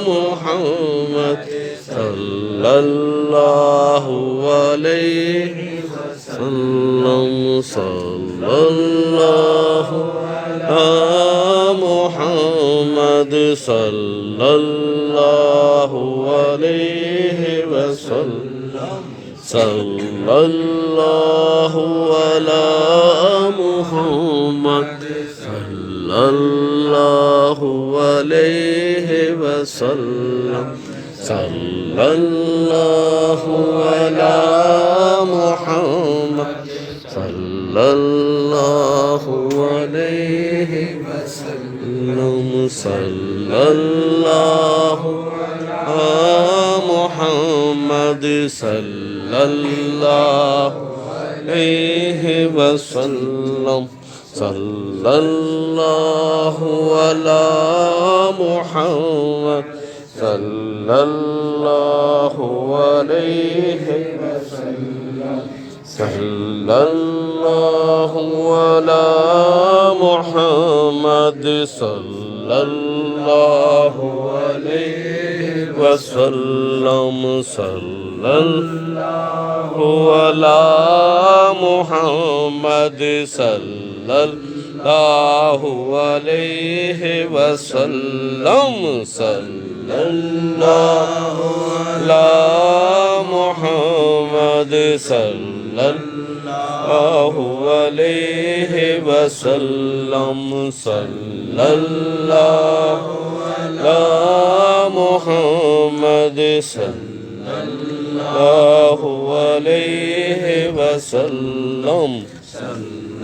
محمد صلی اللہ علیہ وسلم صلی اللہ محمد صلی اللہ علیہ وسلم صلی اللہ علی محمد صلی اللہ علیہ وسلم صلی اللہ علی محمد صلی اللہ علیہ وسلم صلی اللہ علی محمد صلی اللہ علیہ وسلم صلی اللہ علی محمد صلی اللہ علیہ وسلم صلی اللہ علی محمد صلی اللہ علیہ وسلم صلی اللہ علی محمد صلی اللہ علیہ وسلم صلی اللہ علی محمد صلی اللہ علیہ وسلم صلی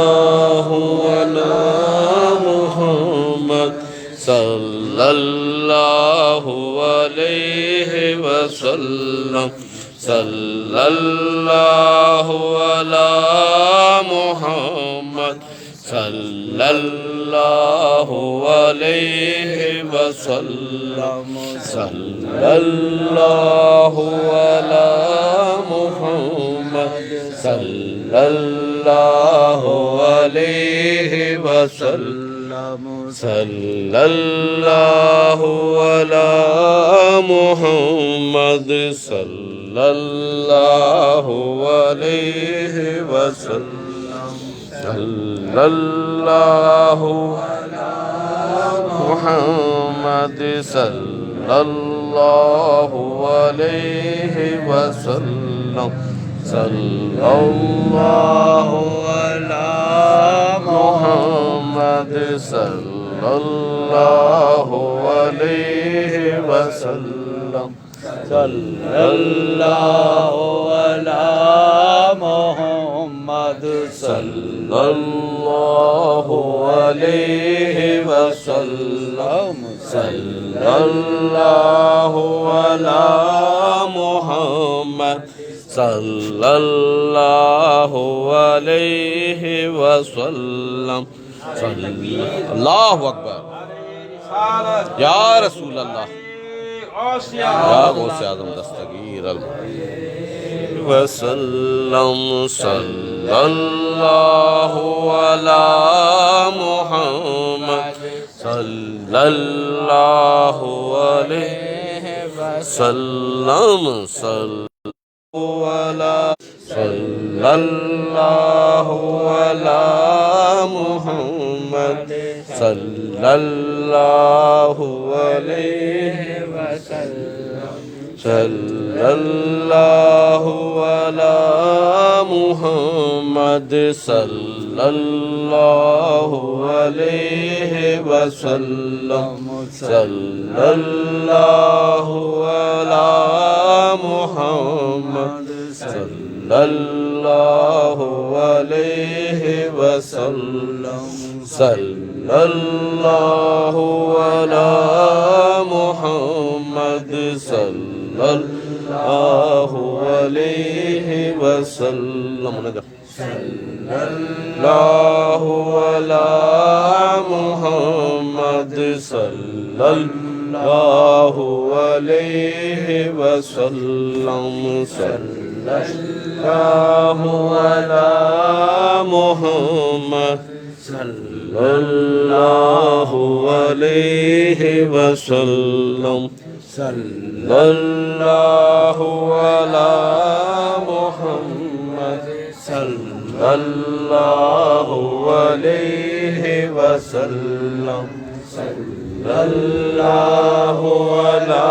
اللہ علی محمد صلی اللہ علیہ وسلم صلی اللہ علی محمد صلی اللہ علیہ وسلم صلی اللہ علی محمد صلی اللہ علیہ وسلم صلی اللہ علی محمد صلی اللہ علیہ وسلم صلی اللہ علی محمد صلی اللہ علیہ وسلم صلی اللہ علی محمد صلی اللہ علیہ وسلم صلی اللہ علی محمد صلی اللہ علیہ وسلم صلی اللہ علی محمد صلی اللہ علیہ وسلم صلی اللہ علی محمد صلی اللہ علیہ وسلم اللہ اکبر یا رسول اللہ یا غوث اعظم دستگیر وسلم صلی اللہ علی محمد صلی اللہ علیہ وسلم صلی اللہ علی محمد صلی اللہ علیہ وسلم صلی اللہ علی محمد صلی اللہ علیہ وسلم صلی اللہ علی محمد صلی اللہ علیہ وسلم صلی اللہ علی محمد صلی اللہ علیہ وسلم صلی اللہ علی محمد صلی اللہ علیہ وسلم صلی اللہ علی محمد صلی اللہ علیہ وسلم صلی اللہ علی محمد صلی اللہ علیہ وسلم صلی اللہ علی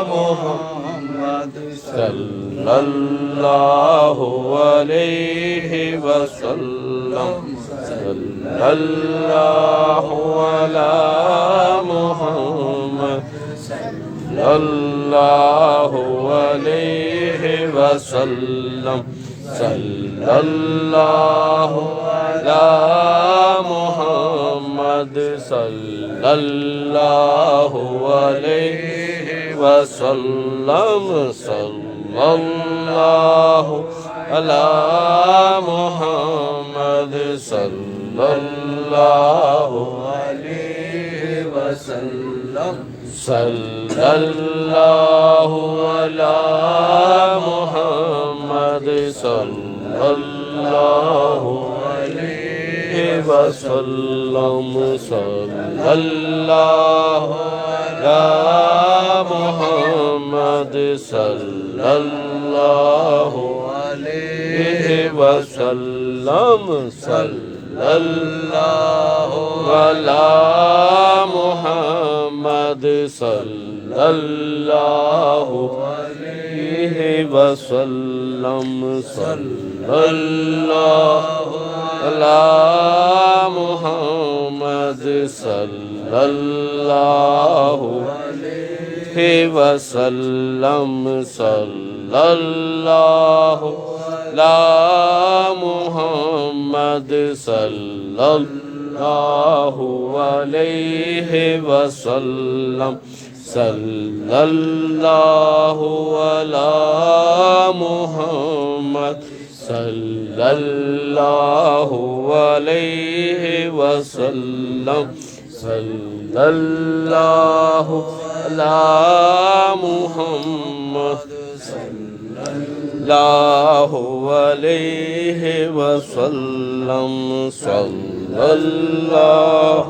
محمد صلی اللہ علیہ وسلم صلی اللہ علی محمد صلی اللہ علیہ وسلم صلی اللہ علی محمد صلی اللہ علیہ وسلم صلی اللہ علی محمد صلی اللہ علیہ وسلم صلی اللہ علی محمد صلی اللہ علیہ وسلم صلی اللہ علی محمد صلی اللہ علیہ وسلم صلی اللہ علی محمد صلی اللہ علیہ وسلم صلی اللہ علی محمد صلی اللہ علیہ وسلم صلی اللہ علی محمد صلی اللہ علیہ وسلم صلی اللہ علی محمد صلی اللہ علیہ وسلم صلی اللہ علی محمد صلی اللہ علیہ وسلم صلی اللہ علی محمد صلی اللہ علیہ وسلم صلی اللہ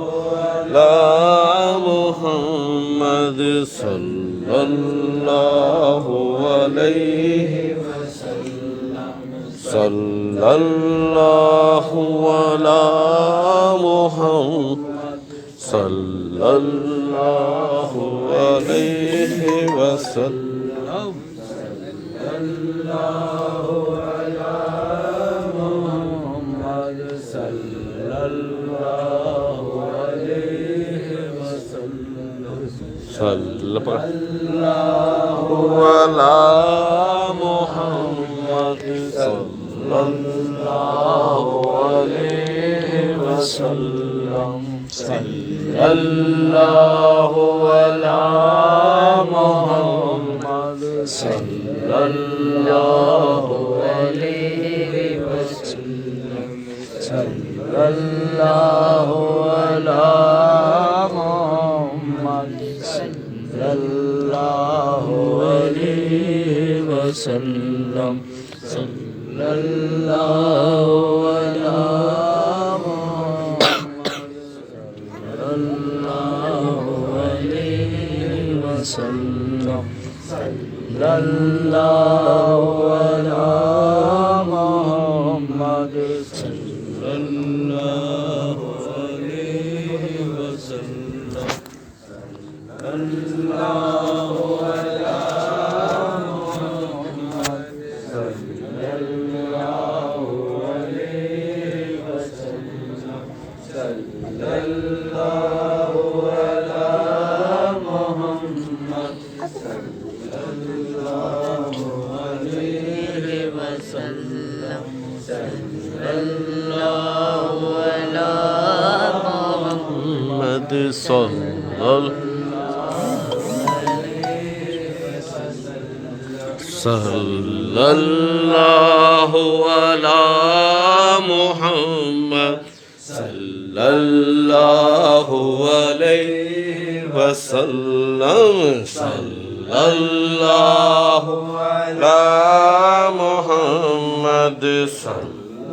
علی محمد صلی اللہ علیہ وسلم صلی اللہ علی محمد صلی اللہ علیہ وسلم صلی اللہ علی محمد صلی اللہ علیہ وسلم صلی اللہ علی محمد صلی اللہ علیہ وسلم صلی اللہ علی محمد صلی اللہ علیہ وسلم صلی اللہ علی وسلم صلی اللہ علی محمد صلی اللہ علیہ وسلم صلی اللہ علی محمد صلی اللہ علیہ وسلم صلی اللہ علی محمد صلی اللہ علیہ وسلم صلی اللہ علی محمد صلی اللہ علی محمد صلی اللہ علیہ وسلم صلی اللہ علی محمد صلی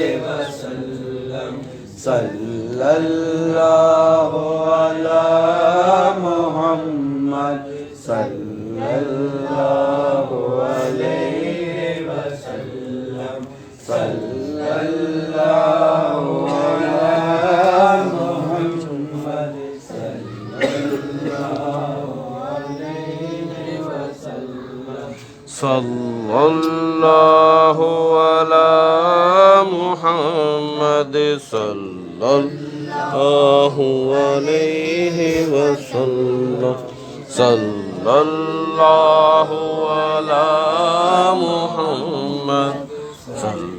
صلی اللہ علی محمد صلی اللہ علیہ وسلم صلی اللہ علی محمد صلی اللہ علیہ وسلم صلی اللہ علی محمد صلی اللہ علیہ وسلم صلی اللہ علی محمد صلی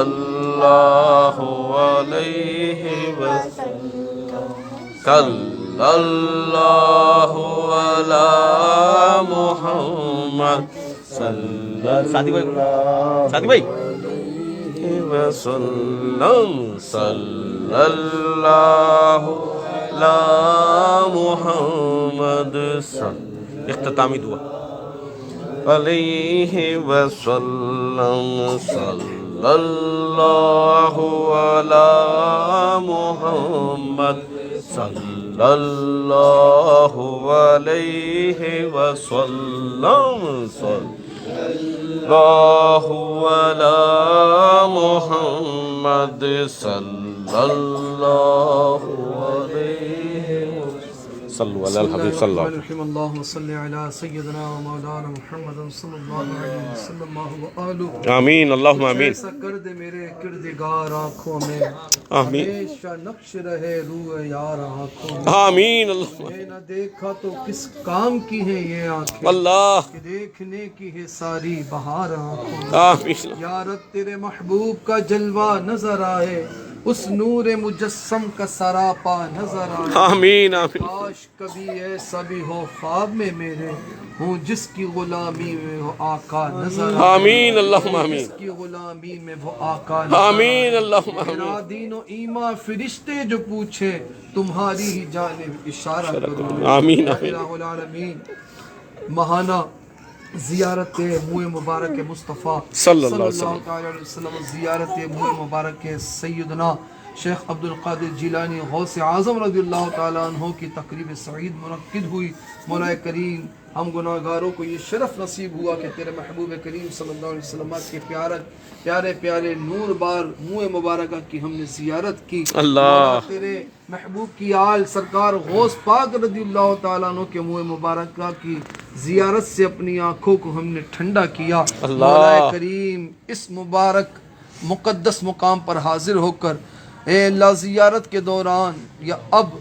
اللہ علیہ وسلم صلی اللہ علی محمد صلی اللہ وسلم صلی اللہ علی محمد اختتامی دعا علیہ وسلم صلی اللہ علی محمد صلی اللہ علیہ وسلم صلی اللہ علی محمد صلی اللہ علیہ وسلم صلوا علی الحبیب صلی اللہ علیہ وسلم اللہم صلی علی سیدنا و مولانا محمد صلی اللہ علیہ وسلم وآلہ آمین اللہم آمین ایسا کر دے میرے کردگار آنکھوں میں آمین ہمیشہ نقش رہے روح یار آنکھوں میں آمین اللہم میں نہ دیکھا تو کس کام کی ہیں یہ آنکھیں اللہ کہ دیکھنے کی ہے ساری بہار آنکھوں میں آمین یا رب تیرے محبوب کا جلوہ نظر آئے اس نور مجسم کا سراپا نظر آئے آمین آمین کاش کبھی ایسا بھی ہو خواب میں میرے ہوں جس کی غلامی میں وہ آقا نظر آئے آمین اللہم آمین جس کی غلامی میں وہ آقا نظر آئے آمین اللہم آمین میرا دین و ایمان فرشتے جو پوچھے تمہاری ہی جانب اشارہ کرو آمین یا آمین الہ العالمین ماہانہ زیارت منہ مبارک مصطفیٰ صلی اللہ علیہ علیہ وسلم زیارت منہ مبارک سیدنا شیخ عبد القادر جیلانی غوث اعظم رضی اللہ تعالیٰ عنہ کی تقریب سعید منعقد ہوئی مولا کریم ہم گناہگاروں کو یہ شرف نصیب ہوا کہ تیرے محبوب کریم صلی اللہ علیہ وسلم کے پیارے پیارے نور بار منہ مبارکہ کی ہم نے زیارت کی اللہ تیرے محبوب کی آل سرکار غوث پاک رضی اللہ تعالیٰ عنہ کے منہ مبارکہ کی زیارت سے اپنی آنکھوں کو ہم نے ٹھنڈا کیا مولا کریم اس مبارک مقدس مقام پر حاضر ہو کر اے اللہ زیارت کے دوران یا اب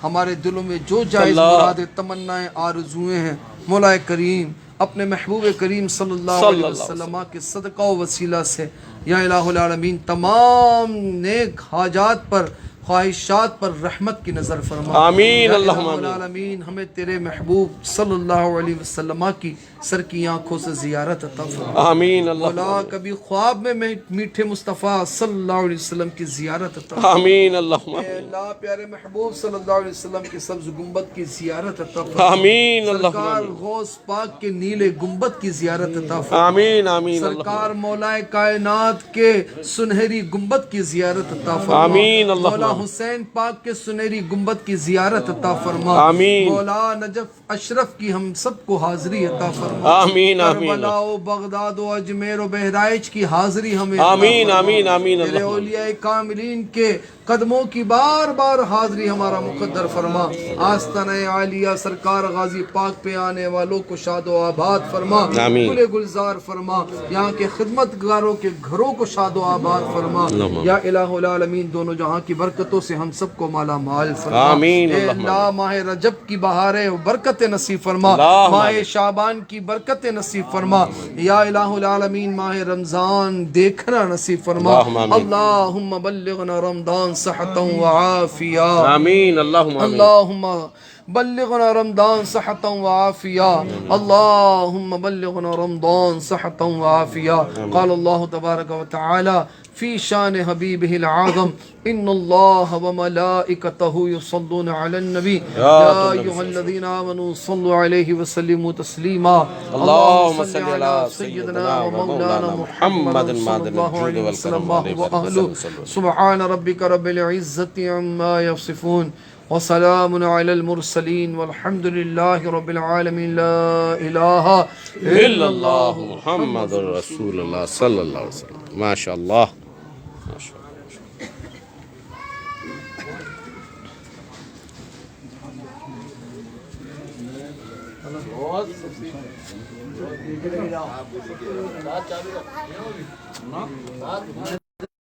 ہمارے دلوں میں جو جائز مرادیں تمنائیں آرزویں ہیں مولا کریم اپنے محبوب کریم صلی اللہ علیہ وسلم کے صدقہ و وسیلہ سے یا الہ العالمین تمام نیک حاجات پر خواہشات پر رحمت کی نظر فرما آمین یا اللہم الہ العالمین ہمیں تیرے محبوب صلی اللہ علیہ وسلم کی سر کی آنکھوں سے زیارت عطا فرما آمین اللہ مولا کبھی خواب میں میٹھے مصطفیٰ صلی اللہ علیہ وسلم کی زیارت عطا فرما آمین اللہم اے اللہ پیارے محبوب صلی اللہ علیہ وسلم کے سبز گنبد کی زیارت عطا فرما آمین اللہم سرکار غوث پاک کے نیلے گنبد کی زیارت عطا فرما آمین آمین سرکار مولا کائنات کے سنہری گنبد کی زیارت عطا فرما آمین مولا حسین پاک کے سنہری گنبد کی زیارت عطا فرما آمین مولا نجف اشرف کی ہم سب کو حاضری عطا فرما آمین آمین کربلا و بغداد و اجمیر و بہرائچ کی حاضری ہمیں عطا آمین فرما۔ آمین آمین تیرے اللہ اولیاء کاملین کے قدموں کی بار بار حاضری ہمارا مقدر فرما آستانہ عالیہ سرکار غازی پاک پہ آنے والوں کو شاد و آباد فرما آمین گل گلزار فرما یہاں کے خدمتگاروں کے گھروں کو شاد و آباد فرما یا الہ العالمین دونوں جہاں کی برکتوں سے ہم سب کو مالا مال فرما آمین اے اللہ ماہ رجب کی بہاریں برکت نصیب فرما ماہ شعبان کی برکت نصیب فرما یا الہ العالمین ماہ رمضان دیکھنا نصیب فرما اللہم بلغنا رمضان صحتا وعافیا آمین اللہم آمین اللہم بلغنا رمضان صحتا وعافیا اللہم بلغنا رمضان صحتا وعافیا قال اللہ تبارک و تعالی في شان حبيبه العظم إن الله وملائكته يصلون على النبي يا أيها الذين آمنوا صلوا عليه وسلموا تسليما اللهم صل على سيدنا ومولانا محمد صلى الله عليه وسلم وأهله سبحان ربك رب العزة عما يصفون وسلام على المرسلين والحمد لله رب العالمين لا إله إلا الله محمد رسول الله صلى الله عليه وسلم ما شاء الله ما شاء الله